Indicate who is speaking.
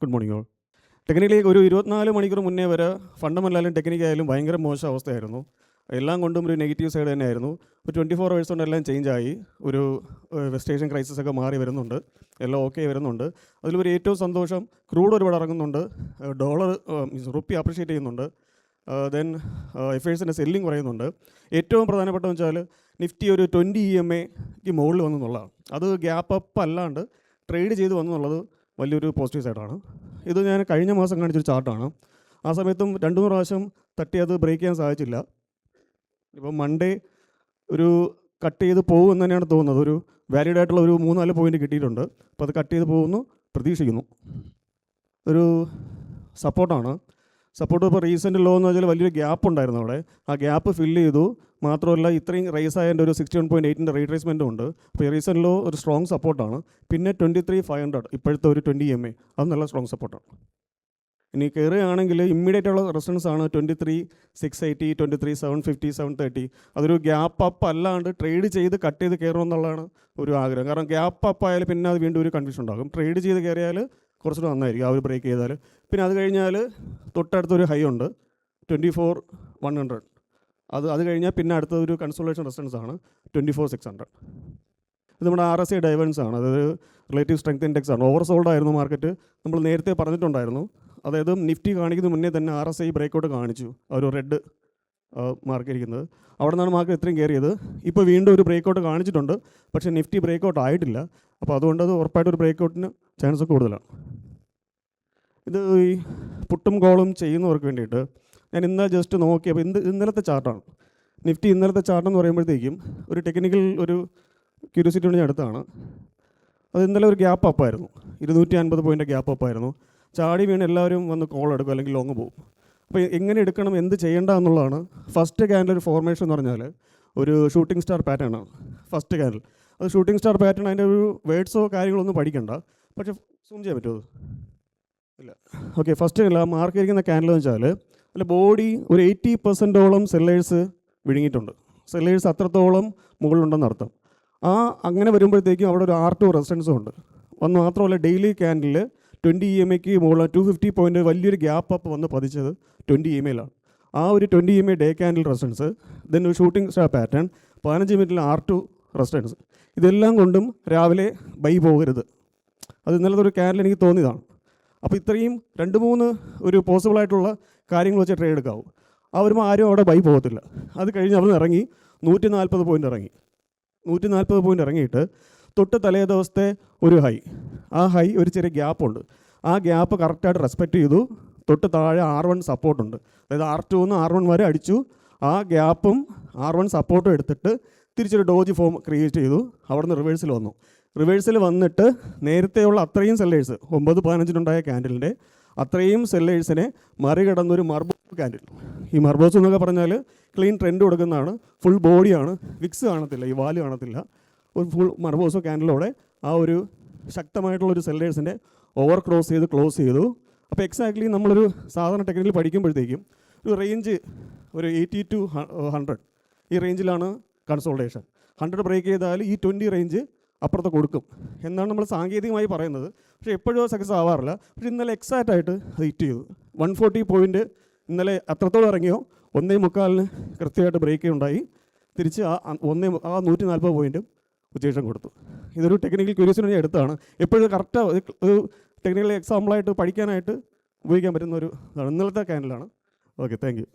Speaker 1: Good morning all. Technically ഒരു 24 മണിക്കൂർ മുന്നേ വരെ ഫണ്ടമെൻ്റലായാലും ടെക്നിക്കായാലും ഭയങ്കര മോശം അവസ്ഥയായിരുന്നു. എല്ലാം കൊണ്ടും ഒരു നെഗറ്റീവ് സൈഡ് തന്നെയായിരുന്നു. ഒരു 24 hours കൊണ്ട് എല്ലാം ചേഞ്ചായി. ഒരു വെസ്റ്റ് ഏഷ്യൻ ക്രൈസിസ് ഒക്കെ മാറി വരുന്നുണ്ട്, എല്ലാം ഓക്കെ വരുന്നുണ്ട്. അതിലൊരു ഏറ്റവും സന്തോഷം, ക്രൂഡ് ഒരുപാട് ഇറങ്ങുന്നുണ്ട്, ഡോളർ റുപ്പി അപ്രിഷ്യേറ്റ് ചെയ്യുന്നുണ്ട്, ദെൻ എഫേഴ്സിൻ്റെ സെല്ലിങ് കുറയുന്നുണ്ട്. ഏറ്റവും പ്രധാനപ്പെട്ടതെന്ന് വെച്ചാൽ നിഫ്റ്റി ഒരു 20 EMAക്ക് മുകളിൽ വന്നെന്നുള്ളതാണ്. അത് ഗ്യാപ്പ് അപ്പ് അല്ലാണ്ട് ട്രേഡ് ചെയ്ത് വന്നെന്നുള്ളത് വലിയൊരു പോസിറ്റീവ് സൈഡാണ്. ഇത് ഞാൻ കഴിഞ്ഞ മാസം കാണിച്ചൊരു ചാർട്ടാണ്. ആ സമയത്തും 2-3 പ്രാവശ്യം തട്ടി അത് ബ്രേക്ക് ചെയ്യാൻ സാധിച്ചില്ല. ഇപ്പം മൺഡേ ഒരു കട്ട് ചെയ്ത് പോകും എന്ന് തന്നെയാണ് തോന്നുന്നത്. ഒരു വാലിഡ് ആയിട്ടുള്ള ഒരു 3-4 പോയിൻ്റ് കിട്ടിയിട്ടുണ്ട്. അപ്പോൾ അത് കട്ട് ചെയ്ത് പോകുന്നു പ്രതീക്ഷിക്കുന്നു. ഒരു സപ്പോർട്ടാണ്. സപ്പോർട്ട് ഇപ്പോൾ റീസെൻ്റ് ലോ എന്ന് വെച്ചാൽ വലിയൊരു ഗ്യാപ്പ് ഉണ്ടായിരുന്നു അവിടെ. ആ ഗ്യാപ്പ് ഫില്ല് ചെയ്തു. മാത്രമല്ല ഇത്രയും റൈസ് ആയതിൻ്റെ ഒരു 61.8 റീട്രേസ്മെൻറ്റും ഉണ്ട്. അപ്പോൾ ഈ റീസെൻ്റ് ലോ ഒരു സ്ട്രോങ് സപ്പോർട്ടാണ്. പിന്നെ 23,500 ഇപ്പോഴത്തെ ഒരു 20 EMA അത് നല്ല സ്ട്രോങ് സപ്പോർട്ടാണ്. ഇനി കയറുകയാണെങ്കിൽ ഇമ്മീഡിയറ്റ് ഉള്ള റെസിസ്റ്റൻസ് ആണ് 23,680, 23,750, 730. അതൊരു ഗ്യാപ്പ് അപ്പ് അല്ലാണ്ട് ട്രേഡ് ചെയ്ത് കട്ട് ചെയ്ത് കയറണമെന്നുള്ളതാണ് ഒരു ആഗ്രഹം. കാരണം ഗ്യാപ്പ് അപ്പ് ആയാൽ പിന്നെ അത് വീണ്ടും ഒരു കൺഫ്യൂഷൻ ഉണ്ടാകും. ട്രേഡ് ചെയ്ത് കയറിയാൽ കുറച്ചുകൂടെ നന്നായിരിക്കും ആ ഒരു ബ്രേക്ക് ചെയ്താൽ. പിന്നെ അത് കഴിഞ്ഞാൽ തൊട്ടടുത്തൊരു ഹൈ ഉണ്ട് 24,100. അത് കഴിഞ്ഞാൽ പിന്നെ അടുത്തൊരു കൺസോളേഷൻ റെസിസ്റ്റൻസ് ആണ് 24,600. ഇത് നമ്മുടെ RSI ഡൈവേഴ്സ് ആണ്. അതായത് റിലേറ്റീവ് സ്ട്രെങ്ത് ഇൻഡെക്സ് ആണ്. ഓവർ സോൾഡ് ആയിരുന്നു മാർക്കറ്റ്. നമ്മൾ നേരത്തെ പറഞ്ഞിട്ടുണ്ടായിരുന്നു. അതായത് നിഫ്റ്റി കാണിക്കുന്ന മുന്നേ തന്നെ RSI ബ്രേക്കൗട്ട് കാണിച്ചു, ഒരു റെഡ് മാർക്ക് ഇരിക്കുന്നത്. അവിടെ നിന്നാണ് മാർക്കറ്റ് ഇത്രയും കയറിയത്. ഇപ്പോൾ വീണ്ടും ഒരു ബ്രേക്കൗട്ട് കാണിച്ചിട്ടുണ്ട്, പക്ഷേ നിഫ്റ്റി ബ്രേക്കൗട്ട് ആയിട്ടില്ല. അപ്പോൾ അതുകൊണ്ട് അത് ഉറപ്പായിട്ടൊരു ബ്രേക്കൗട്ടിന് ചാൻസ് കൂടുതലാണ്. ഇത് ഈ പുട്ടും കോളും ചെയ്യുന്നവർക്ക് വേണ്ടിയിട്ട് ഞാൻ ഇന്നലെ ജസ്റ്റ് നോക്കിയപ്പോൾ ഇന്നലത്തെ ചാർട്ടാണ്. നിഫ്റ്റി ഇന്നലത്തെ ചാർട്ടെന്ന് പറയുമ്പോഴത്തേക്കും ഒരു ടെക്നിക്കൽ ഒരു ക്യൂരിയോസിറ്റി കൊണ്ട് ഞാൻ എടുത്താണ്. അത് ഇന്നലെ ഒരു ഗ്യാപ്പ് അപ്പായിരുന്നു, 250 പോയിൻ്റ് ഗ്യാപ്പ് അപ്പായിരുന്നു. ചാടി വീണ് എല്ലാവരും വന്ന് കോൾ എടുക്കും, അല്ലെങ്കിൽ ലോങ് പോകും. അപ്പോൾ എങ്ങനെ എടുക്കണം, എന്ത് ചെയ്യേണ്ട എന്നുള്ളതാണ്. ഫസ്റ്റ് ക്യാൻഡിൽ ഒരു ഫോർമേഷൻ എന്ന് പറഞ്ഞാൽ ഒരു ഷൂട്ടിംഗ് സ്റ്റാർ പാറ്റേൺ ആണ് ഫസ്റ്റ് ക്യാൻഡിൽ. അത് ഷൂട്ടിംഗ് സ്റ്റാർ പാറ്റേൺ, അതിൻ്റെ ഒരു വേർഡ്സോ കാര്യങ്ങളൊന്നും പഠിക്കണ്ട, പക്ഷേ സൂം ചെയ്യാൻ പറ്റുമോ? ഇല്ല. ഓക്കെ, ഫസ്റ്റ് അല്ല മാർക്ക് ചെയ്തിരിക്കുന്ന ക്യാൻഡിൽ എന്ന് വെച്ചാൽ അതിൻ്റെ ബോഡി ഒരു 80% സെല്ലേഴ്സ് വിഴുങ്ങിയിട്ടുണ്ട്. സെല്ലേഴ്സ് അത്രത്തോളം മുകളിലുണ്ടെന്ന് അർത്ഥം. അങ്ങനെ വരുമ്പോഴത്തേക്കും അവിടെ ഒരു R2 റെസിസ്റ്റൻസും ഉണ്ട്. ഒന്ന് മാത്രമല്ല ഡെയിലി ക്യാൻഡിൽ 20 EMAക്ക് മുകളിൽ 250 പോയിൻ്റ് വലിയൊരു ഗ്യാപ്പ് അപ്പ് വന്ന് പതിച്ചത് 20 EMAയിലാണ്. ആ ഒരു 20 EMA day candle resistance, then ഒരു ഷൂട്ടിംഗ് സ്റ്റാർ പാറ്റേൺ, 15 മിനിറ്റിൽ R2 റെസിസ്റ്റൻസ്. ഇതെല്ലാം കൊണ്ടും രാവിലെ ബൈ പോകരുത്. അത് ഇന്നലത്തെ ഒരു ക്യാൻഡിൽ എനിക്ക് തോന്നിയതാണ്. അപ്പോൾ ഇത്രയും 2-3 ഒരു പോസിബിളായിട്ടുള്ള കാര്യങ്ങൾ വെച്ച് ട്രേഡ് എടുക്കാവും. ആ വരുമ്പോൾ ആരും അവിടെ ബൈ പോകത്തില്ല. അത് കഴിഞ്ഞ് അവിടെ നിന്ന് ഇറങ്ങി 140 പോയിൻ്റ് ഇറങ്ങി. 140 പോയിൻ്റ് ഇറങ്ങിയിട്ട് തൊട്ട് തലേ ദിവസത്തെ ഒരു ഹൈ, ആ ഹൈ ഒരു ചെറിയ ഗ്യാപ്പുണ്ട്. ആ ഗ്യാപ്പ് കറക്റ്റായിട്ട് റെസ്പെക്റ്റ് ചെയ്തു. തൊട്ട് താഴെ R1 സപ്പോർട്ടുണ്ട്. അതായത് R2 നിന്ന് R1 വരെ അടിച്ചു. ആ ഗ്യാപ്പും R1 സപ്പോർട്ടും എടുത്തിട്ട് തിരിച്ചൊരു ഡോജ് ഫോം ക്രിയേറ്റ് ചെയ്തു. അവിടെ നിന്ന് റിവേഴ്സിൽ വന്നു. റിവേഴ്സിൽ വന്നിട്ട് നേരത്തെയുള്ള അത്രയും സെല്ലേഴ്സ് 9-15 ക്യാൻഡിലിൻ്റെ അത്രയും സെല്ലേഴ്സിനെ മറികടന്നൊരു മർബോസ് ക്യാൻഡിൽ. ഈ മർബോസ് എന്നൊക്കെ പറഞ്ഞാൽ ക്ലീൻ ട്രെൻഡ് കൊടുക്കുന്നതാണ്. ഫുൾ ബോഡിയാണ്, വിക്സ് കാണത്തില്ല, ഈ വാല് കാണത്തില്ല. ഒരു ഫുൾ മർബോസോ ക്യാൻഡിലോടെ ആ ഒരു ശക്തമായിട്ടുള്ളൊരു സെല്ലേഴ്സിൻ്റെ ഓവർ ക്ലോസ് ചെയ്തു. അപ്പോൾ എക്സാക്ട്ലി നമ്മളൊരു സാധാരണ ടെക്നിക്കൽ പഠിക്കുമ്പോഴത്തേക്കും ഒരു റേഞ്ച് ഒരു 80 to 100 ഈ റേഞ്ചിലാണ് കൺസോൾട്ടേഷൻ. 100 ബ്രേക്ക് ചെയ്താൽ ഈ 20 റേഞ്ച് അപ്പുറത്ത് കൊടുക്കും എന്നാണ് നമ്മൾ സാങ്കേതികമായി പറയുന്നത്. പക്ഷേ എപ്പോഴും സക്സസ് ആവാറില്ല. പക്ഷേ ഇന്നലെ എക്സാക്റ്റായിട്ട് അത് ഹിറ്റ് ചെയ്തു. 140 പോയിൻ്റ് ഇന്നലെ അത്രത്തോളം ഇറങ്ങിയോ 1:45 കൃത്യമായിട്ട് ബ്രേക്ക് ഉണ്ടായി. തിരിച്ച് ആ 140 പോയിൻറ്റും ഉച്ചേഷം കൊടുത്തു. ഇതൊരു ടെക്നിക്കൽ ക്യൂരിയോസിറ്റി എടുത്താണ്. എപ്പോഴും കറക്റ്റ് ഒരു ടെക്നിക്കൽ എക്സാമ്പിളായിട്ട് പഠിക്കാനായിട്ട് ഉപയോഗിക്കാൻ പറ്റുന്ന ഒരു ഇന്നലത്തെ ക്യാൻഡിലാണ്. Okay, thank you.